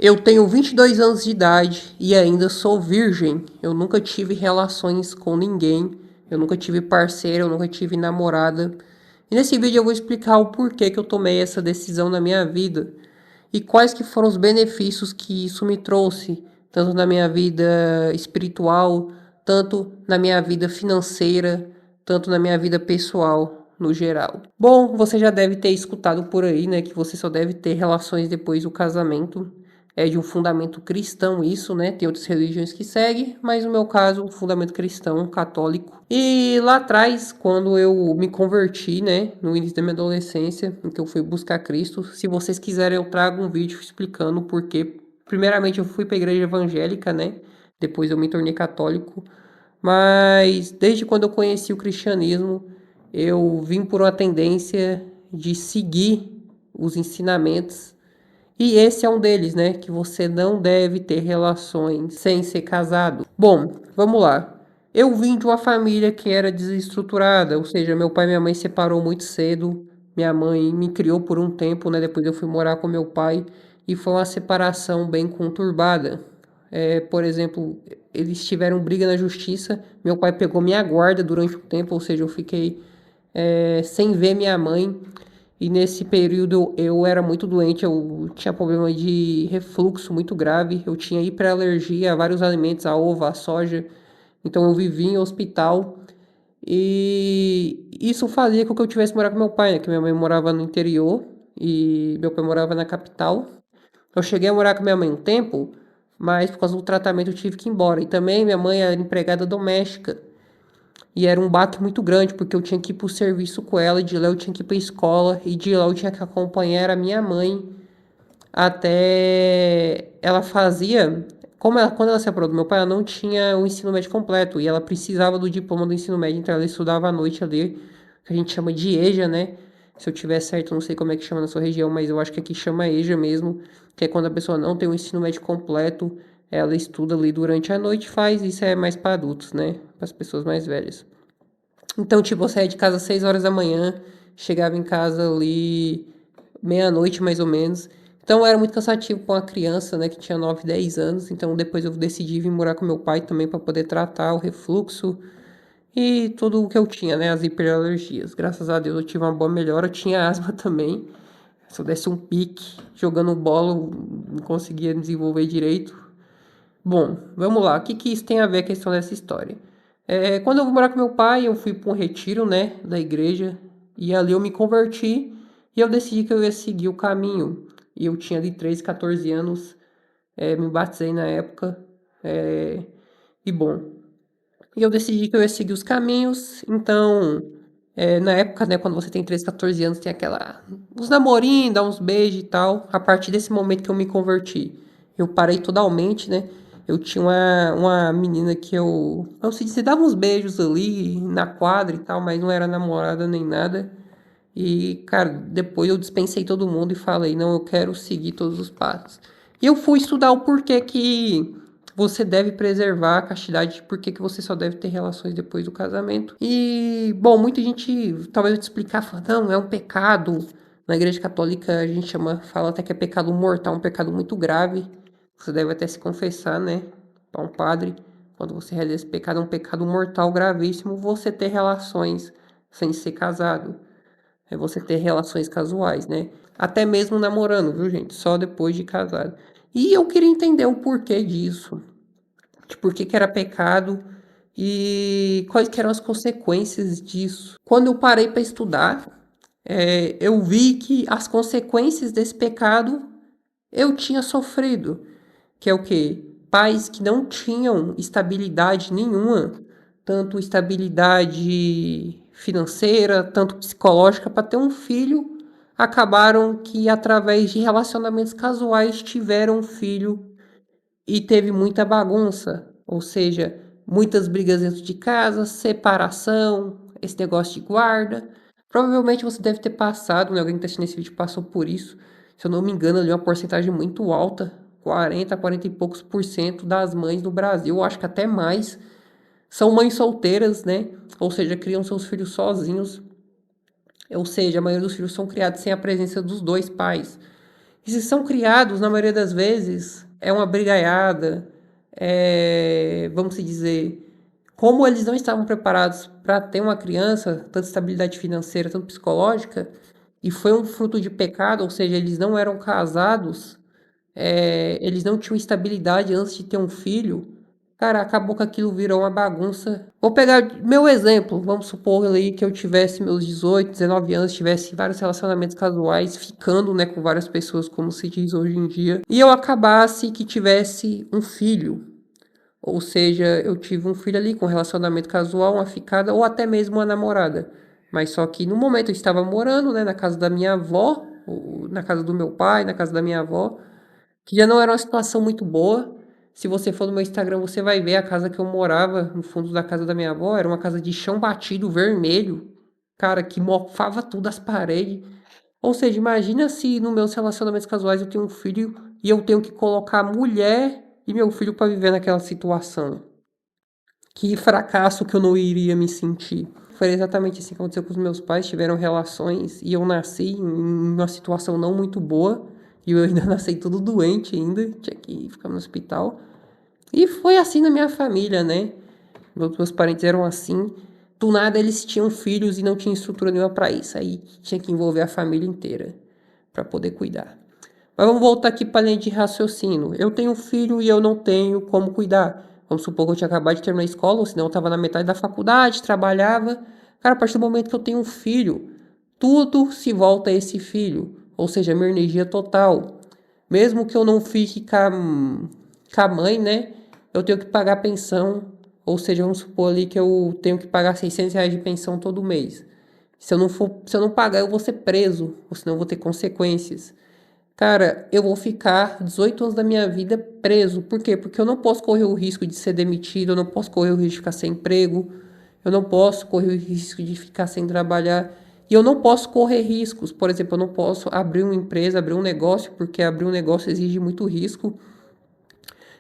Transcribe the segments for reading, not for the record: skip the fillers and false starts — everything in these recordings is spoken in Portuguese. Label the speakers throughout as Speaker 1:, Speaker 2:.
Speaker 1: Eu tenho 22 anos de idade e ainda sou virgem. Eu nunca tive relações com ninguém. Eu nunca tive parceiro, eu nunca tive namorada. E nesse vídeo eu vou explicar o porquê que eu tomei essa decisão na minha vida e quais que foram os benefícios que isso me trouxe, tanto na minha vida espiritual, tanto na minha vida financeira, tanto na minha vida pessoal, no geral. Bom, você já deve ter escutado por aí, né, que você só deve ter relações depois do casamento. É de um fundamento cristão isso, né? Tem outras religiões que seguem, mas no meu caso, um fundamento cristão, católico. E lá atrás, quando eu me converti, né, no início da minha adolescência, em que eu fui buscar Cristo, se vocês quiserem eu trago um vídeo explicando o porquê. Primeiramente eu fui para a igreja evangélica, né? Depois eu me tornei católico. Mas desde quando eu conheci o cristianismo, eu vim por uma tendência de seguir os ensinamentos e esse é um deles, né? Que você não deve ter relações sem ser casado. Bom, vamos lá. Eu vim de uma família que era desestruturada, ou seja, meu pai e minha mãe se separou muito cedo. Minha mãe me criou por um tempo, né? Depois eu fui morar com meu pai e foi uma separação bem conturbada. Por exemplo, eles tiveram briga na justiça. Meu pai pegou minha guarda durante um tempo, ou seja, eu fiquei sem ver minha mãe. E nesse período eu era muito doente, eu tinha problema de refluxo muito grave, eu tinha hiperalergia a vários alimentos, a ovo, a soja. Então eu vivia em hospital e isso fazia com que eu tivesse que morar com meu pai, né? Que minha mãe morava no interior e meu pai morava na capital. Eu cheguei a morar com minha mãe um tempo, mas por causa do tratamento eu tive que ir embora. E também minha mãe era empregada doméstica. E era um baque muito grande, porque eu tinha que ir pro serviço com ela, e de lá eu tinha que ir pra escola, e de lá eu tinha que acompanhar a minha mãe até ela fazia. Quando ela se separou do meu pai, ela não tinha o ensino médio completo, e ela precisava do diploma do ensino médio, então ela estudava à noite ali, que a gente chama de EJA, né? Se eu tiver certo, não sei como é que chama na sua região, mas eu acho que aqui chama EJA mesmo, que é quando a pessoa não tem o ensino médio completo, ela estuda ali durante a noite, faz, isso é mais para adultos, né? Para as pessoas mais velhas. Então, tipo, eu saía de casa às 6 horas da manhã, chegava em casa ali meia-noite mais ou menos. Então era muito cansativo para uma criança, né, que tinha 9 10 anos. Então depois eu decidi vir morar com meu pai também para poder tratar o refluxo e tudo o que eu tinha, né, as hiperalergias. Graças a Deus eu tive uma boa melhora, eu tinha asma também. Se eu desse um pique jogando bola, eu não conseguia desenvolver direito. Bom, vamos lá. O que que isso tem a ver com a questão dessa história? Quando eu fui morar com meu pai, eu fui para um retiro, né, da igreja, e ali eu me converti e eu decidi que eu ia seguir o caminho. E eu tinha de 13, 14 anos, me batizei na época, é, e bom. E eu decidi que eu ia seguir os caminhos, então, na época, né, quando você tem 13, 14 anos, tem aquela, uns namorinhos, dá uns beijos e tal. A partir desse momento que eu me converti, eu parei totalmente, né? Eu tinha uma menina que eu se dizer, dava uns beijos ali na quadra e tal, mas não era namorada nem nada. E, cara, depois eu dispensei todo mundo e falei, não, eu quero seguir todos os passos. E eu fui estudar o porquê que você deve preservar a castidade, porquê que você só deve ter relações depois do casamento. E, bom, muita gente, talvez eu te explicar, fala, não, é um pecado. Na igreja católica a gente fala até que é pecado mortal, um pecado muito grave. Você deve até se confessar, né, para um padre. Quando você realiza esse pecado, é um pecado mortal gravíssimo você ter relações sem ser casado. É você ter relações casuais, né? Até mesmo namorando, viu, gente? Só depois de casado. E eu queria entender o porquê disso. De por que que era pecado e quais que eram as consequências disso. Quando eu parei para estudar, eu vi que as consequências desse pecado eu tinha sofrido. Que é o quê? Pais que não tinham estabilidade nenhuma, tanto estabilidade financeira, tanto psicológica, para ter um filho, acabaram que através de relacionamentos casuais tiveram um filho e teve muita bagunça, ou seja, muitas brigas dentro de casa, separação, esse negócio de guarda. Provavelmente você deve ter passado, né? Alguém que está assistindo esse vídeo passou por isso. Se eu não me engano, ali é uma porcentagem muito alta, 40 e poucos por cento das mães do Brasil, eu acho que até mais, são mães solteiras, né? Ou seja, criam seus filhos sozinhos. Ou seja, a maioria dos filhos são criados sem a presença dos dois pais. E se são criados, na maioria das vezes, é uma brigaiada, vamos se dizer, como eles não estavam preparados para ter uma criança, tanto estabilidade financeira, tanto psicológica, e foi um fruto de pecado, ou seja, eles não eram casados, eles não tinham estabilidade antes de ter um filho, cara, acabou que aquilo virou uma bagunça. Vou pegar meu exemplo, vamos supor ali que eu tivesse meus 18, 19 anos, tivesse vários relacionamentos casuais, ficando, né, com várias pessoas, como se diz hoje em dia, e eu acabasse que tivesse um filho. Ou seja, eu tive um filho ali com relacionamento casual, uma ficada ou até mesmo uma namorada. Mas só que no momento eu estava morando, né, na casa da minha avó, ou na casa do meu pai, na casa da minha avó, que já não era uma situação muito boa. Se você for no meu Instagram, você vai ver a casa que eu morava, no fundo da casa da minha avó, era uma casa de chão batido vermelho, cara, que mofava tudo as paredes. Ou seja, imagina se nos meus relacionamentos casuais eu tenho um filho e eu tenho que colocar a mulher e meu filho para viver naquela situação. Que fracasso que eu não iria me sentir. Foi exatamente assim que aconteceu com os meus pais, tiveram relações e eu nasci em uma situação não muito boa. E eu ainda nasci todo doente ainda, tinha que ficar no hospital. E foi assim na minha família, né? Meus parentes eram assim. Do nada eles tinham filhos e não tinha estrutura nenhuma para isso. Aí tinha que envolver a família inteira para poder cuidar. Mas vamos voltar aqui para a linha de raciocínio. Eu tenho um filho e eu não tenho como cuidar. Vamos supor que eu tinha acabado de terminar a escola, ou senão eu estava na metade da faculdade, trabalhava. Cara, a partir do momento que eu tenho um filho, tudo se volta a esse filho. Ou seja, a minha energia total. Mesmo que eu não fique com a mãe, né? Eu tenho que pagar pensão. Ou seja, vamos supor ali que eu tenho que pagar R$ 600 de pensão todo mês. Se eu não pagar, eu vou ser preso, ou senão eu vou ter consequências. Cara, eu vou ficar 18 anos da minha vida preso. Por quê? Porque eu não posso correr o risco de ser demitido, eu não posso correr o risco de ficar sem emprego, eu não posso correr o risco de ficar sem trabalhar. E eu não posso correr riscos. Por exemplo, eu não posso abrir uma empresa, abrir um negócio, porque abrir um negócio exige muito risco.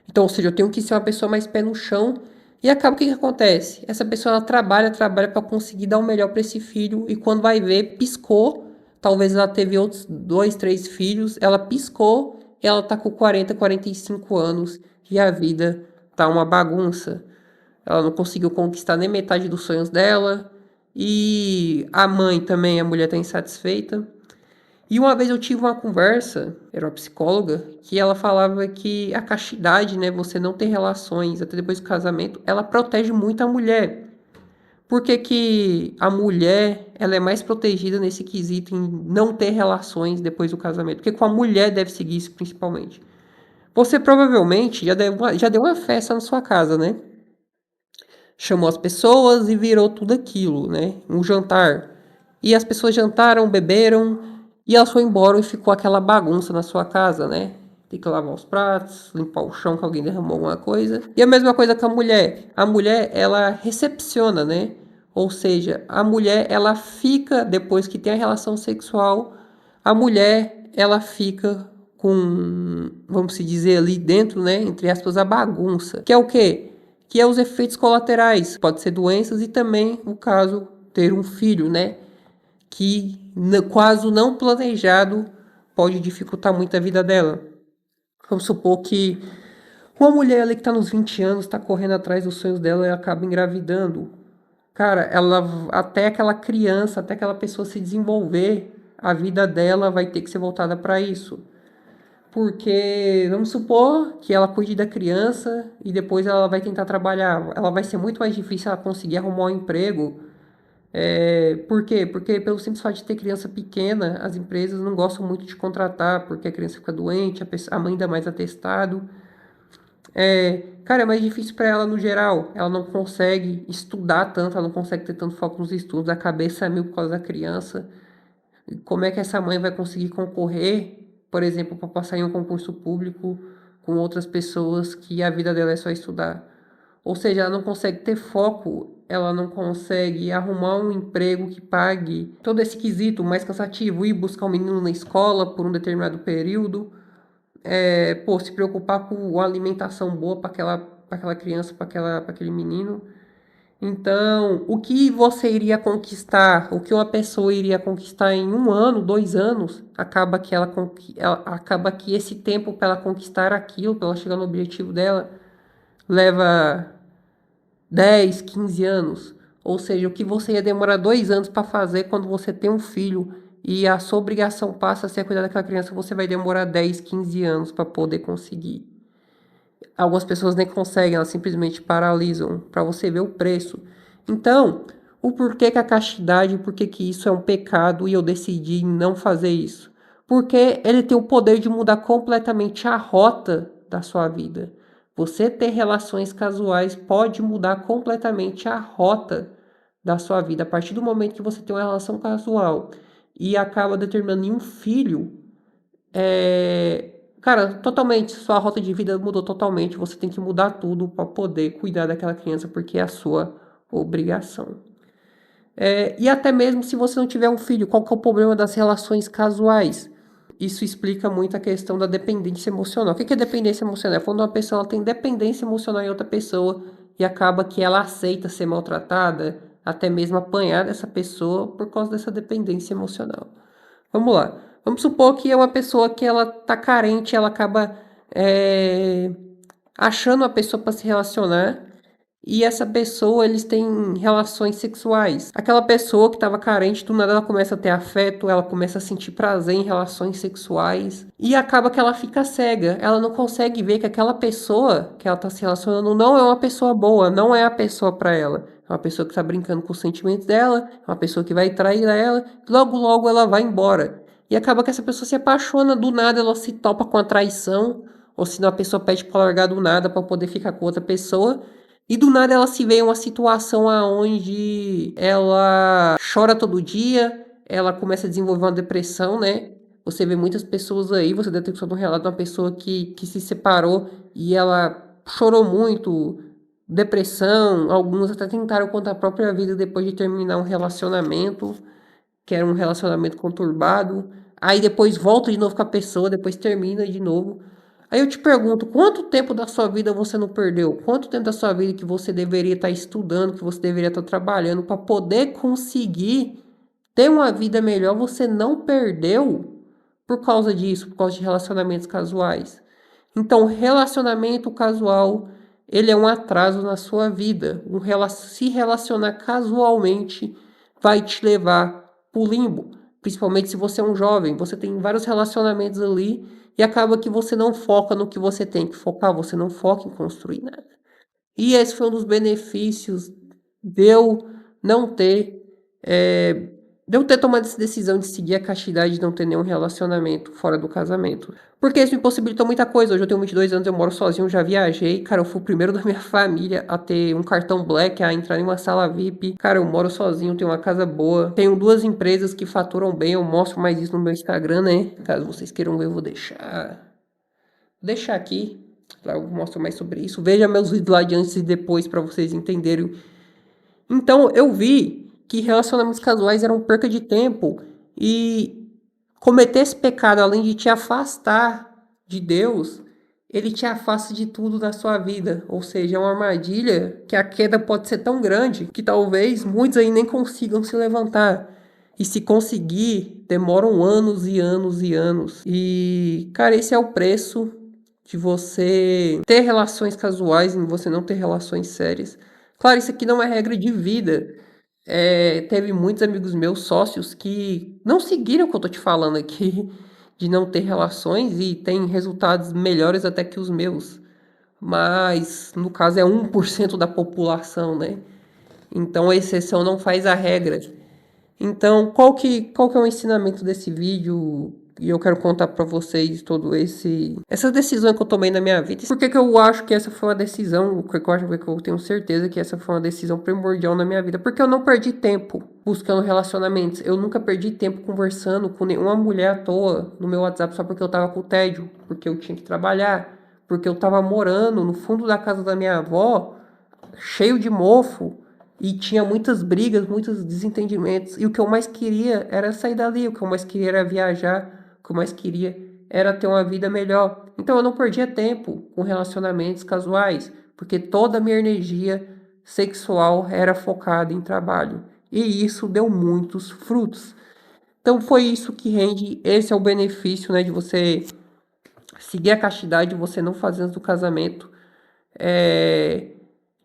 Speaker 1: Então, ou seja, eu tenho que ser uma pessoa mais pé no chão. E acaba o que acontece? Essa pessoa ela trabalha para conseguir dar o melhor para esse filho. E quando vai ver, piscou. Talvez ela teve outros 2, 3 filhos. Ela piscou. E ela tá com 40, 45 anos. E a vida tá uma bagunça. Ela não conseguiu conquistar nem metade dos sonhos dela. E a mãe também, a mulher tá insatisfeita. E uma vez eu tive uma conversa, era uma psicóloga, que ela falava que a castidade, né, você não ter relações até depois do casamento, ela protege muito a mulher. Por que que a mulher, ela é mais protegida nesse quesito em não ter relações depois do casamento? Porque com a mulher deve seguir isso principalmente. Você provavelmente já deu uma festa na sua casa, né? Chamou as pessoas e virou tudo aquilo, né? Um jantar. E as pessoas jantaram, beberam e elas foram embora e ficou aquela bagunça na sua casa, né? Tem que lavar os pratos, limpar o chão que alguém derramou alguma coisa. E a mesma coisa com a mulher. A mulher, ela recepciona, né? Ou seja, a mulher, ela fica, depois que tem a relação sexual, a mulher, ela fica com, vamos se dizer ali dentro, né? Entre aspas, a bagunça. Que é o quê? Que é os efeitos colaterais. Pode ser doenças e também, no caso, ter um filho, né? Que quase não planejado pode dificultar muito a vida dela. Vamos supor que uma mulher ali que está nos 20 anos, está correndo atrás dos sonhos dela e acaba engravidando. Cara, ela até aquela criança, até aquela pessoa se desenvolver, a vida dela vai ter que ser voltada para isso. Porque vamos supor que ela cuide da criança e depois ela vai tentar trabalhar. Ela vai ser muito mais difícil ela conseguir arrumar um emprego. Por quê? Porque pelo simples fato de ter criança pequena, as empresas não gostam muito de contratar, porque a criança fica doente, a mãe dá mais atestado. Cara, é mais difícil para ela no geral. Ela não consegue estudar tanto, ela não consegue ter tanto foco nos estudos, a cabeça é mil por causa da criança. Como é que essa mãe vai conseguir concorrer, por exemplo, para passar em um concurso público com outras pessoas que a vida dela é só estudar? Ou seja, ela não consegue ter foco, ela não consegue arrumar um emprego que pague todo esse quesito mais cansativo, ir buscar um menino na escola por um determinado período, se preocupar com uma alimentação boa para aquela criança, para aquele menino. Então, o que você iria conquistar, o que uma pessoa iria conquistar em 1 ano, 2 anos, acaba que esse tempo para ela conquistar aquilo, para ela chegar no objetivo dela, leva 10, 15 anos. Ou seja, o que você ia demorar 2 anos para fazer quando você tem um filho e a sua obrigação passa a ser cuidar daquela criança, você vai demorar 10, 15 anos para poder conseguir. Algumas pessoas nem conseguem, elas simplesmente paralisam, para você ver o preço. Então, o porquê que a castidade, o porquê que isso é um pecado e eu decidi não fazer isso? Porque ele tem o poder de mudar completamente a rota da sua vida. Você ter relações casuais pode mudar completamente a rota da sua vida. A partir do momento que você tem uma relação casual e acaba determinando em um filho, cara, totalmente, sua rota de vida mudou totalmente. Você tem que mudar tudo para poder cuidar daquela criança, porque é a sua obrigação. E até mesmo se você não tiver um filho, qual que é o problema das relações casuais? Isso explica muito a questão da dependência emocional. O que é dependência emocional? É quando uma pessoa ela tem dependência emocional em outra pessoa e acaba que ela aceita ser maltratada, até mesmo apanhar dessa pessoa por causa dessa dependência emocional. Vamos lá. Vamos supor que é uma pessoa que ela tá carente, ela acaba é, achando uma pessoa para se relacionar e essa pessoa eles têm relações sexuais. Aquela pessoa que estava carente, do nada ela começa a ter afeto, ela começa a sentir prazer em relações sexuais e acaba que ela fica cega. Ela não consegue ver que aquela pessoa que ela está se relacionando não é uma pessoa boa, não é a pessoa para ela. É uma pessoa que está brincando com os sentimentos dela, é uma pessoa que vai trair ela, logo logo ela vai embora. E acaba que essa pessoa se apaixona, do nada ela se topa com a traição, ou se não a pessoa pede para largar do nada para poder ficar com outra pessoa. E do nada ela se vê em uma situação aonde ela chora todo dia, ela começa a desenvolver uma depressão, né? Você vê muitas pessoas aí, você deve ter escutado um relato de uma pessoa que se separou e ela chorou muito, depressão, alguns até tentaram contra a própria vida depois de terminar um relacionamento, que era um relacionamento conturbado. Aí depois volta de novo com a pessoa, depois termina de novo. Aí eu te pergunto, quanto tempo da sua vida você não perdeu? Quanto tempo da sua vida que você deveria estar estudando, que você deveria estar trabalhando para poder conseguir ter uma vida melhor, você não perdeu por causa disso, por causa de relacionamentos casuais. Então, relacionamento casual, ele é um atraso na sua vida. Se relacionar casualmente vai te levar pro limbo. Principalmente se você é um jovem, você tem vários relacionamentos ali e acaba que você não foca no que você tem que focar, você não foca em construir nada. E esse foi um dos benefícios de eu não ter, é, de eu ter tomado essa decisão de seguir a castidade, de não ter nenhum relacionamento fora do casamento. Porque isso me possibilitou muita coisa. Hoje eu tenho 22 anos, eu moro sozinho, já viajei. Cara, eu fui o primeiro da minha família a ter um cartão Black, a entrar em uma sala VIP. Cara, eu moro sozinho, tenho uma casa boa. Tenho 2 empresas que faturam bem, eu mostro mais isso no meu Instagram, né? Caso vocês queiram ver, eu vou deixar aqui. Eu mostro mais sobre isso. Veja meus vídeos lá de antes e depois para vocês entenderem. Então eu vi que relacionamentos casuais eram perca de tempo e cometer esse pecado, além de te afastar de Deus, ele te afasta de tudo da sua vida. Ou seja, é uma armadilha que a queda pode ser tão grande que talvez muitos aí nem consigam se levantar. E se conseguir, demoram anos e anos e anos. E, cara, esse é o preço de você ter relações casuais e você não ter relações sérias. Claro, isso aqui não é regra de vida. Teve muitos amigos meus, sócios, que não seguiram o que eu tô te falando aqui, de não ter relações e tem resultados melhores até que os meus. Mas, no caso, é 1% da população, né? Então, a exceção não faz a regra. Então, qual que é o ensinamento desse vídeo? E eu quero contar pra vocês todo essa decisão que eu tomei na minha vida. Por que que eu acho que essa foi uma decisão? Por que eu acho que eu tenho certeza que essa foi uma decisão primordial na minha vida? Porque eu não perdi tempo buscando relacionamentos. Eu nunca perdi tempo conversando com nenhuma mulher à toa no meu WhatsApp só porque eu tava com tédio, porque eu tinha que trabalhar, porque eu tava morando no fundo da casa da minha avó, cheio de mofo. E tinha muitas brigas, muitos desentendimentos. E o que eu mais queria era sair dali. O que eu mais queria era viajar. O que eu mais queria era ter uma vida melhor. Então eu não perdia tempo com relacionamentos casuais. Porque toda a minha energia sexual era focada em trabalho. E isso deu muitos frutos. Então foi isso que rende, esse é o benefício, né, de você seguir a castidade, de você não fazer antes do casamento,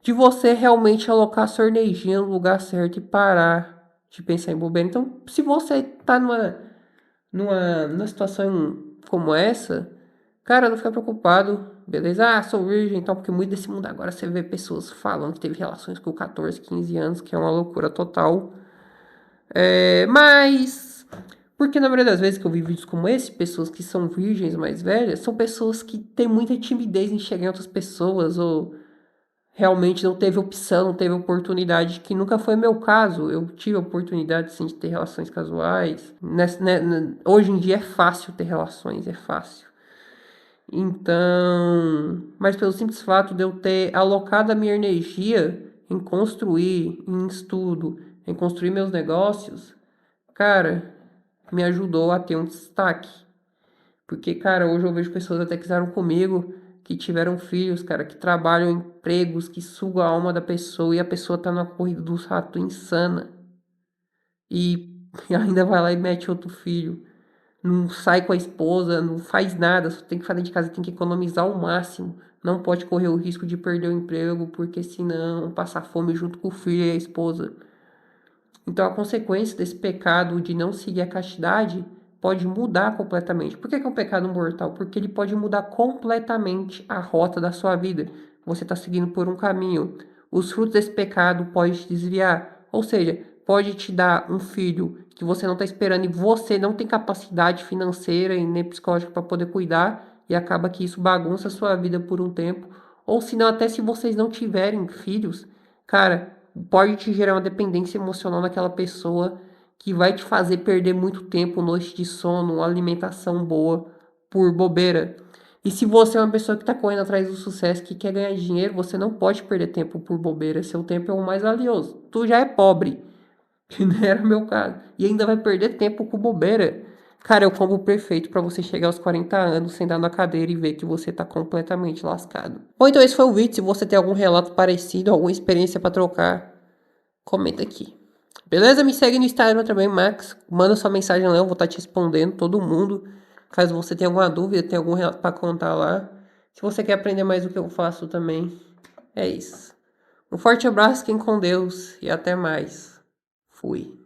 Speaker 1: de você realmente alocar sua energia no lugar certo e parar de pensar em bobeira. Então, se você tá numa situação como essa, cara, não fica preocupado, beleza? Ah, sou virgem, então, porque muito desse mundo agora você vê pessoas falando que teve relações com 14, 15 anos, que é uma loucura total. Mas, porque na maioria das vezes que eu vi vídeos como esse, pessoas que são virgens mais velhas, são pessoas que têm muita timidez em chegar em outras pessoas, ou realmente não teve opção, não teve oportunidade, que nunca foi meu caso. Eu tive a oportunidade, sim, de ter relações casuais. Hoje em dia é fácil ter relações, é fácil. Então, mas pelo simples fato de eu ter alocado a minha energia em construir, em estudo, em construir meus negócios, cara, me ajudou a ter um destaque. Porque, cara, hoje eu vejo pessoas até que fizeram comigo, que tiveram filhos, cara, que trabalham em empregos que sugam a alma da pessoa e a pessoa tá na corrida dos ratos insana. E ainda vai lá e mete outro filho. Não sai com a esposa, não faz nada, só tem que fazer de casa, tem que economizar ao máximo. Não pode correr o risco de perder o emprego, porque senão passar fome junto com o filho e a esposa. Então a consequência desse pecado de não seguir a castidade pode mudar completamente. Por que é um pecado mortal? Porque ele pode mudar completamente a rota da sua vida. Você está seguindo por um caminho. Os frutos desse pecado podem te desviar. Ou seja, pode te dar um filho que você não está esperando e você não tem capacidade financeira e nem psicológica para poder cuidar e acaba que isso bagunça a sua vida por um tempo. Ou se não, até se vocês não tiverem filhos, cara, pode te gerar uma dependência emocional naquela pessoa que vai te fazer perder muito tempo, noite de sono, uma alimentação boa por bobeira. E se você é uma pessoa que está correndo atrás do sucesso, que quer ganhar dinheiro, você não pode perder tempo por bobeira. Seu tempo é o mais valioso. Tu já é pobre, que não era o meu caso, e ainda vai perder tempo com bobeira. Cara, é o combo perfeito para você chegar aos 40 anos, sentar na cadeira e ver que você tá completamente lascado. Bom, então esse foi o vídeo. Se você tem algum relato parecido, alguma experiência para trocar, comenta aqui. Beleza? Me segue no Instagram também, Max. Manda sua mensagem lá, eu vou estar te respondendo, todo mundo. Caso você tenha alguma dúvida, tenha algum relato para contar lá. Se você quer aprender mais do que eu faço também, é isso. Um forte abraço, fiquem com Deus e até mais. Fui.